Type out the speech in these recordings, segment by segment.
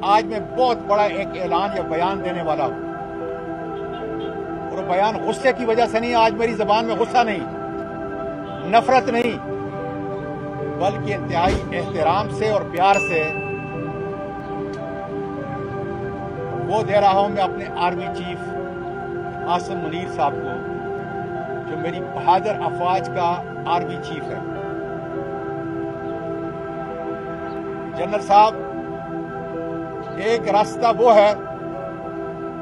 آج میں بہت بڑا ایک اعلان یا بیان دینے والا ہوں، اور بیان غصے کی وجہ سے نہیں، آج میری زبان میں غصہ نہیں، نفرت نہیں، بلکہ انتہائی احترام سے اور پیار سے وہ دے رہا ہوں میں اپنے آرمی چیف عاصم منیر صاحب کو، جو میری بہادر افواج کا آرمی چیف ہے۔ جنرل صاحب، ایک راستہ وہ ہے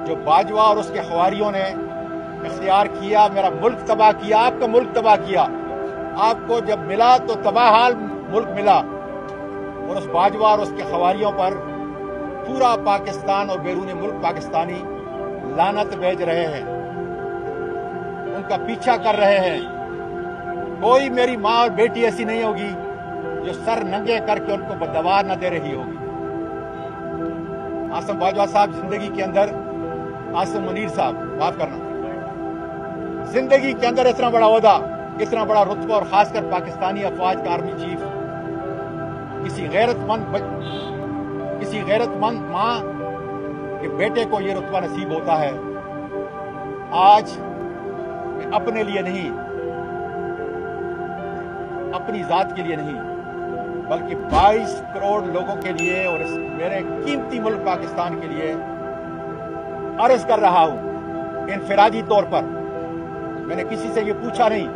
جو باجوہ اور اس کے خواریوں نے اختیار کیا، میرا ملک تباہ کیا، آپ کا ملک تباہ کیا۔ آپ کو جب ملا تو تباہ حال ملک ملا، اور اس باجوہ اور اس کے خواریوں پر پورا پاکستان اور بیرون ملک پاکستانی لعنت بھیج رہے ہیں، ان کا پیچھا کر رہے ہیں۔ کوئی میری ماں اور بیٹی ایسی نہیں ہوگی جو سر ننگے کر کے ان کو بدوار نہ دے رہی ہوگی۔ عاصم باجوہ صاحب زندگی کے اندر، عاصم منیر صاحب معاف کرنا، زندگی کے اندر اتنا بڑا عہدہ، اتنا بڑا رتبہ، اور خاص کر پاکستانی افواج کا آرمی چیف، کسی غیرت مند ماں کے بیٹے کو یہ رتبہ نصیب ہوتا ہے۔ آج میں اپنے لیے نہیں، اپنی ذات کے لیے نہیں، بلکہ 22 کروڑ لوگوں کے لیے اور اس میرے قیمتی ملک پاکستان کے لیے عرض کر رہا ہوں، انفرادی طور پر۔ میں نے کسی سے یہ پوچھا نہیں،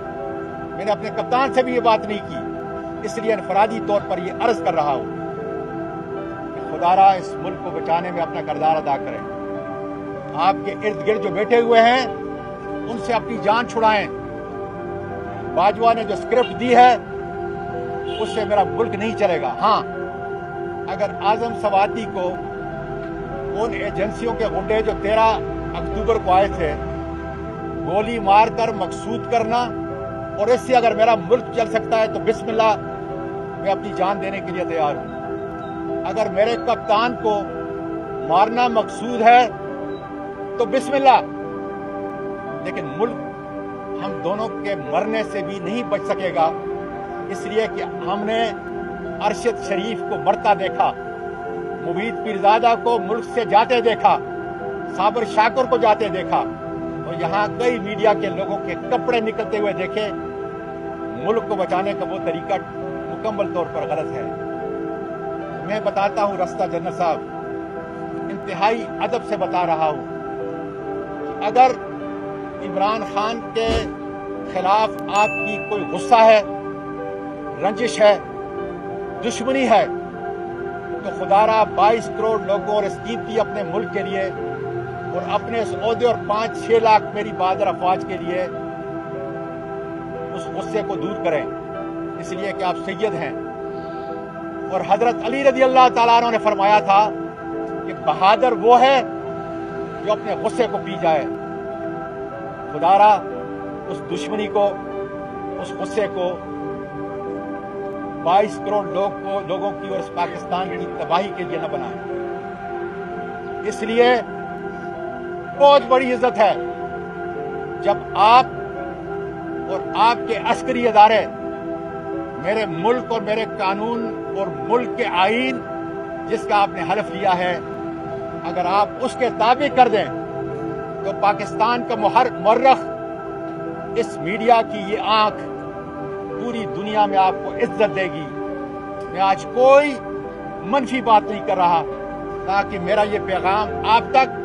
میں نے اپنے کپتان سے بھی یہ بات نہیں کی، اس لیے انفرادی طور پر یہ عرض کر رہا ہوں کہ خدا را اس ملک کو بچانے میں اپنا کردار ادا کریں۔ آپ کے ارد گرد جو بیٹھے ہوئے ہیں ان سے اپنی جان چھڑائیں۔ باجوہ نے جو اسکرپٹ دی ہے اس سے میرا ملک نہیں چلے گا۔ ہاں، اگر اعظم سواتی کو ان ایجنسیوں کے غنڈے جو 13 اکتوبر کو آئے تھے گولی مار کر مقصود کرنا، اور اس سے اگر میرا ملک چل سکتا ہے تو بسم اللہ، میں اپنی جان دینے کے لیے تیار ہوں۔ اگر میرے کپتان کو مارنا مقصود ہے تو بسم اللہ، لیکن ملک ہم دونوں کے مرنے سے بھی نہیں بچ سکے گا، اس لیے کہ ہم نے ارشد شریف کو مرتا دیکھا، مبید پیرزادہ کو ملک سے جاتے دیکھا، صابر شاکر کو جاتے دیکھا، اور یہاں کئی میڈیا کے لوگوں کے کپڑے نکلتے ہوئے دیکھے۔ ملک کو بچانے کا وہ طریقہ مکمل طور پر غلط ہے۔ میں بتاتا ہوں راستہ، جنرل صاحب، انتہائی ادب سے بتا رہا ہوں کہ اگر عمران خان کے خلاف آپ کی کوئی غصہ ہے، رنجش ہے، دشمنی ہے، تو خدا را 22 کروڑ لوگوں اور اس قیمتی اپنے ملک کے لیے اور اپنے اس عہدے اور 5-6 لاکھ میری بہادر افواج کے لیے اس غصے کو دور کریں، اس لیے کہ آپ سید ہیں۔ اور حضرت علی رضی اللہ تعالیٰ عنہ نے فرمایا تھا کہ بہادر وہ ہے جو اپنے غصے کو پی جائے۔ خدا را اس دشمنی کو، اس غصے کو 22 کروڑ لوگوں کی اور اس پاکستان کی تباہی کے لیے نہ بنائیں۔ اس لیے بہت بڑی عزت ہے جب آپ اور آپ کے عسکری ادارے میرے ملک اور میرے قانون اور ملک کے آئین جس کا آپ نے حلف لیا ہے، اگر آپ اس کے تابع کر دیں تو پاکستان کا مورخ، اس میڈیا کی یہ آنکھ پوری دنیا میں آپ کو عزت دے گی۔ میں آج کوئی منفی بات نہیں کر رہا، تاکہ میرا یہ پیغام آپ تک،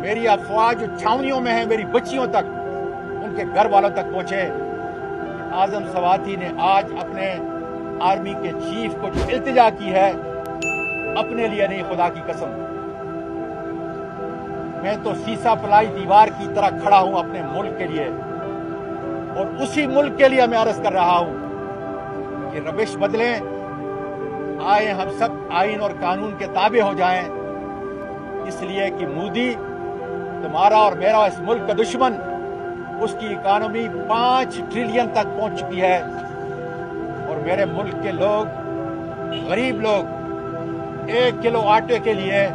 میری افواج جو چھاونیوں میں ہیں، میری بچیوں تک، ان کے گھر والوں تک پہنچے۔ اعظم سواتی نے آج اپنے آرمی کے چیف کو جو التجا کی ہے، اپنے لیے نہیں، خدا کی قسم، میں تو سیسا پلائی دیوار کی طرح کھڑا ہوں اپنے ملک کے لیے، اور اسی ملک کے لیے میں عرض کر رہا ہوں کہ روش بدلیں، آئے ہم سب آئین اور قانون کے تابع ہو جائیں، اس لیے کہ مودی تمہارا اور میرا اس ملک کا دشمن، اس کی اکانومی 5 ٹریلین تک پہنچ چکی ہے، اور میرے ملک کے لوگ، غریب لوگ 1 کلو آٹے کے لیے،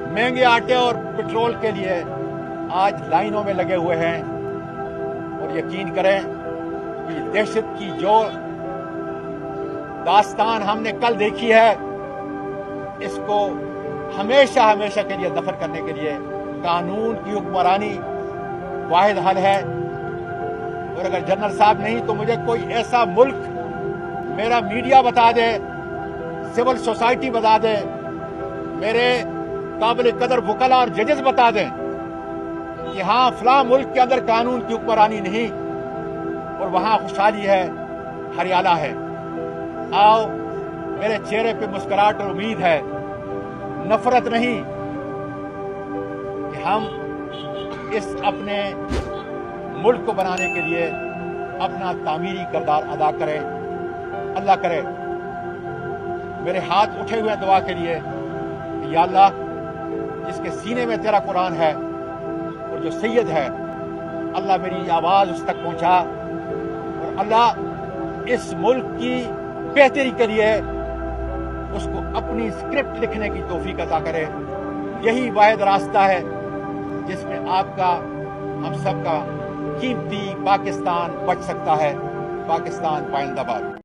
مہنگے آٹے اور پٹرول کے لیے آج لائنوں میں لگے ہوئے ہیں۔ اور یقین کریں کہ دہشت کی جو داستان ہم نے کل دیکھی ہے، اس کو ہمیشہ ہمیشہ کے لیے دفن کرنے کے لیے قانون کی حکمرانی واحد حل ہے. اور اگر جنرل صاحب نہیں تو مجھے کوئی ایسا ملک میرا میڈیا بتا دے, سول سوسائٹی بتا دے, میرے قابل قدر وکلا اور ججز بتا دیں کہ ہاں فلاں ملک کے اندر قانون کی حکمرانی نہیں اور وہاں خوشحالی ہے, ہریالہ ہے. آؤ, میرے چہرے پہ مسکراہٹ اور امید ہے, نفرت نہیں, کہ ہم اس اپنے ملک کو بنانے کے لیے اپنا تعمیری کردار ادا کریں. اللہ کرے میرے ہاتھ اٹھے ہوئے دعا کے لیے کہ یا اللہ, جس کے سینے میں تیرا قرآن ہے اور جو سید ہے, اللہ میری آواز اس تک پہنچا, اور اللہ اس ملک کی بہتری کے لیے اس کو اپنی اسکرپٹ لکھنے کی توفیق عطا کرے. یہی واحد راستہ ہے جس میں آپ کا, ہم سب کا قیمتی پاکستان بچ سکتا ہے. پاکستان پائندہ باد.